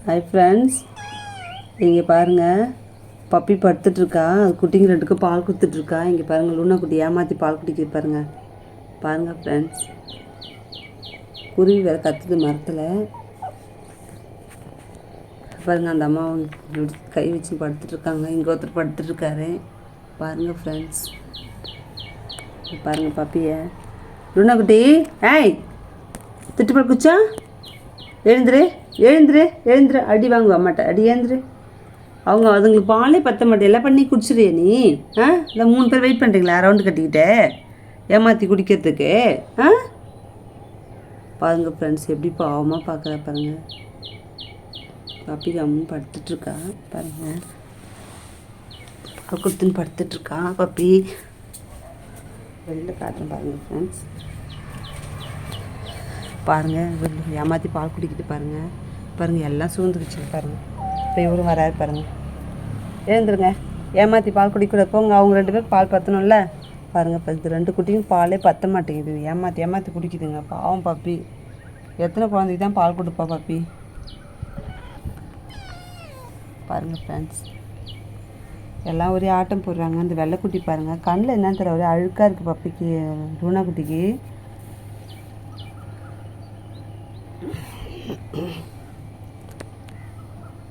Hi friends, இங்கே பாருங்கள், puppy படுத்துட்ருக்கா. அது குட்டிங்க ரெண்டுக்கு பால் கொடுத்துட்ருக்கா. இங்கே பாருங்கள், லூனா குட்டி ஏமாற்றி பால் குடிக்கிது பாருங்கள். பாருங்கள் ஃப்ரெண்ட்ஸ், குருவி வேறு கத்துது மரத்தில். பாருங்கள், அந்த அம்மா கை வச்சு படுத்துட்ருக்காங்க. இங்கே ஒருத்தர் படுத்துட்ருக்காரு. பாருங்கள் ஃப்ரெண்ட்ஸ், பாருங்கள் பப்பியை. லூனா குட்டி, ஏய் திட்டுப்பட குச்சா, எழுந்துரு எழுந்துரு எழுந்துரு, அடி வாங்குவா அம்மாட்ட, அடி எழுந்துரு. அதுங்களுக்கு பாலே பற்ற மாட்டேன், எல்லாம் பண்ணி குடிச்சிடுறிய நீ? இல்லை 3 பேர் வெயிட் பண்ணுறீங்களா ரவுண்டு கட்டிக்கிட்டே ஏமாற்றி குடிக்கிறதுக்கு? பாருங்கள் ஃப்ரெண்ட்ஸ், எப்படி பாவமாக பார்க்குறா பாருங்கள். பப்பி கம்முன்னு படுத்துட்ருக்கா பாருங்கள். கொடுத்துன்னு படுத்துட்ருக்கா பப்பி. வெளியில் காட்டுறேன் பாருங்கள் ஃப்ரெண்ட்ஸ். பாருங்கள், ஏமாற்றி பால் குடிக்கிட்டு பாருங்கள். பாருங்கள், எல்லாம் சூழ்ந்துக்குச்சு பாருங்கள். இப்போ இவரும் வராது பாருங்கள். எழுந்துருங்க, ஏமாற்றி பால் குடிக்கூட போங்க. அவங்க 2 பேருக்கு பால் பற்றணும்ல. பாருங்கள், இப்போ இது 2 குட்டியும் பாலே பற்ற மாட்டேங்குது. ஏமாற்றி குடிக்குதுங்க. பாவம் பப்பி. எத்தனை குழந்தைக்கு தான் பால் கொடுப்பா பப்பி? பாருங்கள் ஃப்ரெண்ட்ஸ், எல்லாம் ஒரே ஆட்டம் போடுறாங்க. இந்த வெள்ளைக்குட்டி பாருங்கள், கண்ணில் என்னன்னு தெரியல, ஒரே அழுக்காக இருக்குது பப்பிக்கு, லூனா குட்டிக்கு.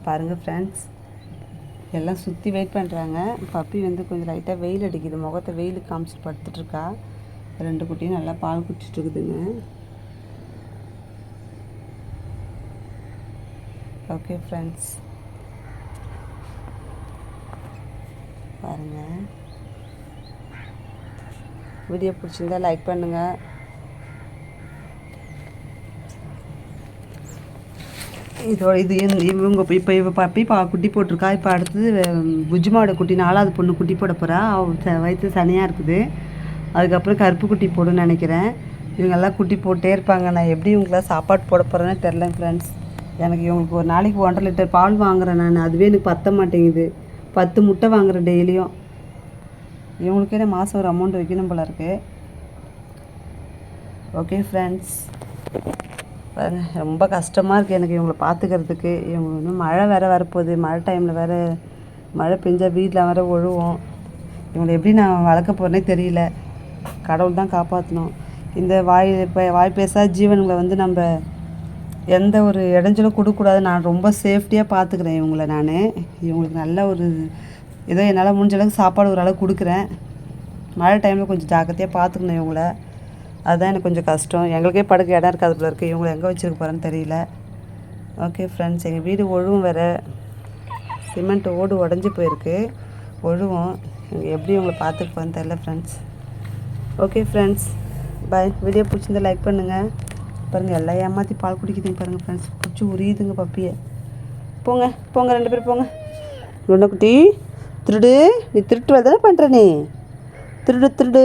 பாருங்கள் ஃப்ரெண்ட்ஸ், எல்லாம் சுற்றி வெயிட் பண்ணுறாங்க. பப்பி கொஞ்சம் லைட்டாக வெயில் அடிக்குது, முகத்தை வெயில் காமிச்சிட்டு படுத்துட்ருக்கா. 2 குட்டியும் நல்லா பால் குடிச்சிட்ருக்குதுங்க. ஓகே ஃப்ரெண்ட்ஸ், பாருங்கள், வீடியோ பிடிச்சிருந்தா லைக் பண்ணுங்கள். இவங்க இப்போ பப்பி குட்டி போட்டிருக்கா. இப்போ அடுத்தது புஜ்மாவோட குட்டி 4வது பொண்ணு குட்டி போட போகிறா. வயிற்று சனியாக இருக்குது. அதுக்கப்புறம் கருப்பு குட்டி போடுன்னு நினைக்கிறேன். இவங்கெல்லாம் குட்டி போட்டே இருப்பாங்க. நான் எப்படி இவங்களாம் சாப்பாடு போட போகிறேன்னு தெரில ஃப்ரெண்ட்ஸ். எனக்கு இவங்களுக்கு ஒரு நாளைக்கு 1.5 லிட்டர் பால் வாங்குகிறேன் நான். அதுவே எனக்கு பற்ற மாட்டேங்குது. 10 முட்டை வாங்குகிறேன் டெய்லியும். இவங்களுக்கே நான் மாதம் ஒரு அமௌண்ட் வைக்கணும் போல இருக்குது. ஓகே ஃப்ரெண்ட்ஸ், பாருங்கள், ரொம்ப கஷ்டமாக இருக்குது எனக்கு இவங்களை பார்த்துக்கிறதுக்கு. இவங்க இன்னும் மழை வேறு வரப்போகுது. மழை டைமில் வேறு மழை பெஞ்சால் வீட்டில் வேறு ஒழுவோம். இவங்களை எப்படி நான் வளர்க்க போகிறேனே தெரியல. கடவுள் தான் காப்பாற்றணும். இந்த வாய் பேசா ஜீவன்களை நம்ம எந்த ஒரு இடைஞ்சலும் கொடுக்கக்கூடாது. நான் ரொம்ப சேஃப்டியாக பார்த்துக்கிறேன் இவங்கள. இவங்களுக்கு நல்ல ஒரு ஏதோ என்னால் முடிஞ்ச அளவுக்கு சாப்பாடு ஒரு அளவுக்கு கொடுக்குறேன். மழை டைமில் கொஞ்சம் ஜாக்கிரதையாக பார்த்துக்கணும் இவங்கள. அதுதான் எனக்கு கொஞ்சம் கஷ்டம். எங்களுக்கே படுக்க இடம் இருக்காது போல இருக்குது. இவங்களை எங்கே வச்சுருக்க போகிறேன்னு தெரியல. ஓகே ஃப்ரெண்ட்ஸ், எங்கள் வீடு ஒழுவும் வேறு. சிமெண்ட் ஓடு உடஞ்சி போயிருக்கு, ஒழுவும். எங்கள் எப்படி இவங்களை பார்த்துக்க போகிறேன்னு தெரியல ஃப்ரெண்ட்ஸ். ஓகே ஃப்ரெண்ட்ஸ், பாய். வீடியோ பிடிச்சிருந்தா லைக் பண்ணுங்கள். பாருங்கள், எல்லாம் ஏமாற்றி பால் குடிக்குதுங்க பாருங்கள் ஃப்ரெண்ட்ஸ். பிடிச்சி உரியுதுங்க பப்பியை. போங்க 2 பேர் போங்க. லூனா குட்டி, திருடு. நீ திருட்டு வேலை தானே பண்ணுற நீ? திருடு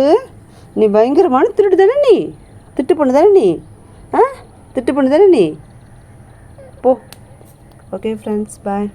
நீ பயங்கரமான திருட்டு தானே நீ? திட்டு பண்ணு தானே நீ? திட்டு பண்ணு தானே நீ? போ. ஓகே ஃப்ரெண்ட்ஸ், பாய்.